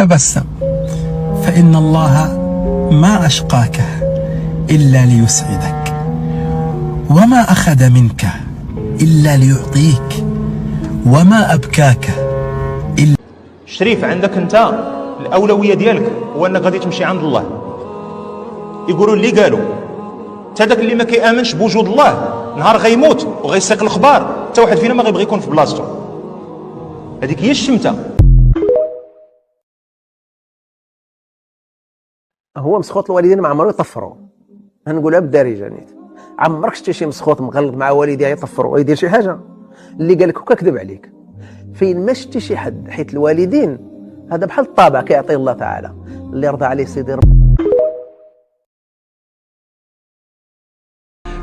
تبسم، فإن الله ما أشقاك إلا ليسعدك، وما أخذ منك إلا ليعطيك، وما أبكاك إلا. شريف، عندك أنت الأولوية ديالك هو أنك غادي تمشي عند الله. يقولوا اللي قالوا تا داك اللي ما كيامنش بوجود الله نهار غيموت وغيسيق الخبار، حتى واحد فينا ما غيبغي يكون في بلاصتو. هذيك هي الشمته. هو مسخوط الوالدين ما عمرو يطفروا، نقولها بالدارجه نيت. عمرك شتي شي مسخوط مغلط مع والديه يطفروا ويدير شي حاجه؟ اللي قال لك هكا كذب عليك. فين ما شتي شي حد، حيت الوالدين هذا بحال الطابع كيعطيه الله تعالى، اللي يرضى عليه سيدي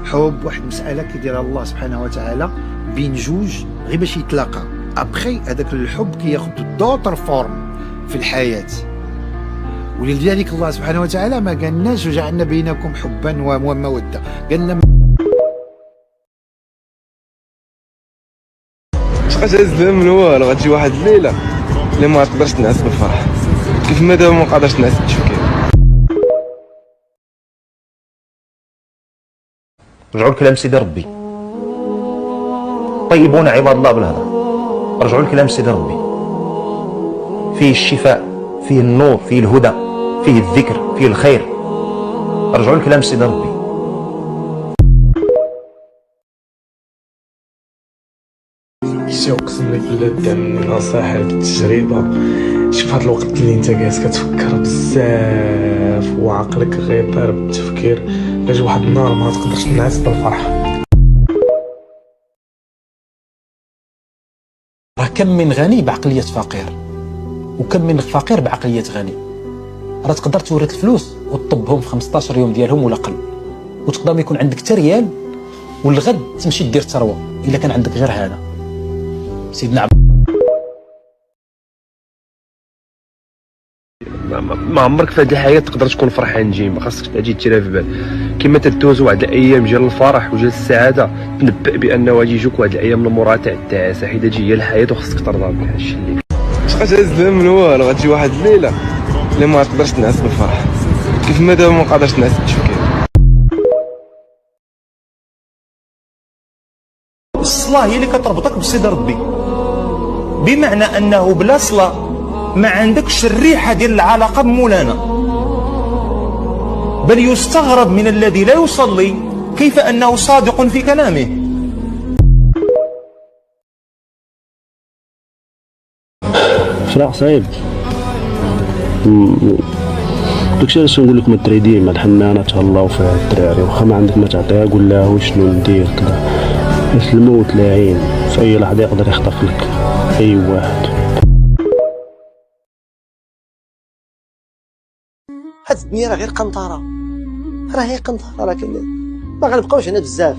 حب واحد المساله كيديرها الله سبحانه وتعالى بين جوج غير باش يتلاقى. ابخي هذاك الحب كياخذ دوطر فورم في الحياه، ولذلك الله سبحانه وتعالى ما قالناش وجعلنا بينكم حبا وموده، قالنا شقاش هزها من والو. غتجي واحد الليله اللي ما تقدرش تنعس بالفرح، كيف ما دابا ما قادرش تنعس بالتفكير. رجعوا لكلام سيدي ربي، طيبون عباد الله بالهضره. رجعوا لكلام سيدي ربي، فيه الشفاء، فيه النور، فيه الهدى، فيه الذكر، فيه الخير. رجعوا لكلام سيدي ربي. شتي اقسم لك بالله دا من نصائح التجربه. شوف هاد الوقت اللي انت جالس كتفكر بزاف وعقلك غير طار بالتفكير، كاجي واحد النهار ما تقدرش تنعس بالفرح. راه كم من غني بعقليه فقير، وكم من فقير بعقليه غني. راه تقدر تورث الفلوس وتطبهم في 15 يوم ديالهم ولا قل، وتقدر ما يكون عندك حتى ريال، والغد تمشي دير ثروه الا كان عندك غير هذا. سيدنا ما عمرك في هذه الحياه تقدر تكون فرحان ديما، خاصك تجي تيرها في بال. كما تدوز واحد الايام ديال الفرح وديال السعاده، تنبأ بانه غادي يجوك واحد الايام المراه تاع التعاسه، حيت هذه هي الحياه وخاصك ترضى بها. هادشي اللي شقاش هزها من والو. غتجي واحد الليله اللي ما تقدرش تنعس بالفرح، كيف ما دابا ما قادرش تنعس بالتفكير. الصلاه هي اللي كتربطك بسيدي ربي، بمعنى انه بلا صلاه ما عندكش الريحه ديال العلاقه بمولانا. بل يستغرب من الذي لا يصلي كيف انه صادق في كلامه. صراحة صعيب. داكشي علاش نقول لكم الدراري ديما الحنانه تهلاو فيها الدراري، واخا ما عندك ما تعطيها قول لها وشنو ندير كذا، حيت الموت لاعين في اي لحظه يقدر يخطف لك اي واحد. هاد الدنيا راه غير قنطره، راه هي قنطره، راه ما غنبقاوش هنا بزاف،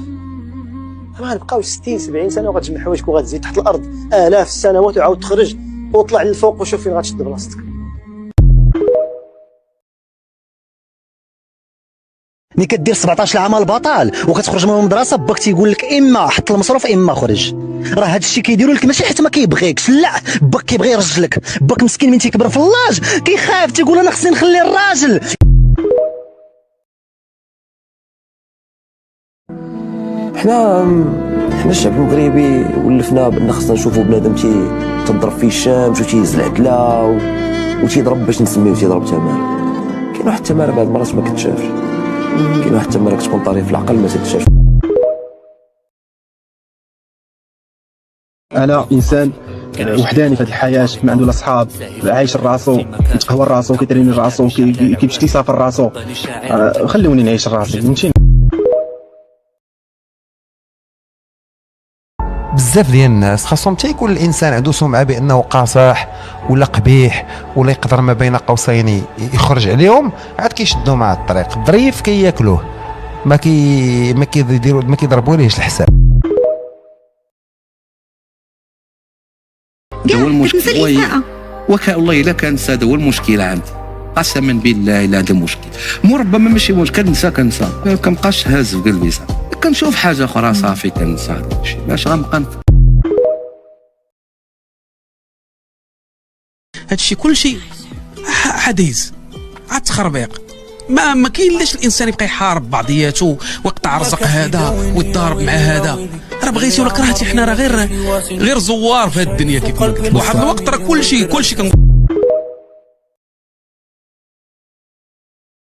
ما غنبقاوش 60 70 سنه وغتجمع حوايجك وغتزيد تحت الارض الاف السنوات وعاود تخرج وطلع للفوق وشوف فين غتشد بلاصتك. ملي كدير 17 عام البطال وكتخرج من المدرسه باك تيقول لك اما حط المصروف اما خرج، راه هذا الشيء كيديروا لك ماشي حيت ما كيبغيكش، لا باك كيبغي يرجلك، باك مسكين من تيكبر في اللاج كيخاف تيقول انا خصني نخلي الراجل. حنا الشعب المغربي ولفنا بان خصنا نشوفوا بنادم تضرب فيه الشمس وتيهز العدله وتيضرب باش نسميوه تيضرب تماره. كاين واحد التماره بعض المرات ما كتشافش، كاين واحد التماره كتكون طريف في العقل ما تتشافش. انا انسان وحداني في هذه الحياه، ما عنده لا صحاب، عايش راسو، كيتقهوى راسو، كيتريني راسو، كيمشي يسافر راسو. خلوني نعيش راسي، فهمتيني. بزاف ديال الناس خاصهم حتى يكون الانسان عنده سمعه بانه قاصح ولا قبيح ولا يقدر ما بين قوسين يخرج عليهم، عاد كيشدوا مع الطريق ظريف كياكلوه، ما كيضربوا ليهش الحساب. هو المشكل والله الا كنسى، هذا هو المشكل عندي قسما بالله الا هذا المشكل. مو ربما ماشي مشكل، كنسى ما كنبقاش هاز في قلبي، صافي كنشوف حاجه اخرى صافي كنسى هذا الشيء. باش غنبقى هادشي كلشي دايز عاد تخربيق. ما كاين لاش الانسان يبقى يحارب بعضياته ويقطع رزق هذا ويتضارب مع هذا. راه بغيتي ولا كرهتي حنا راه غير زوار في هذه الدنيا كيف ما قلت. واحد الوقت راه كلشي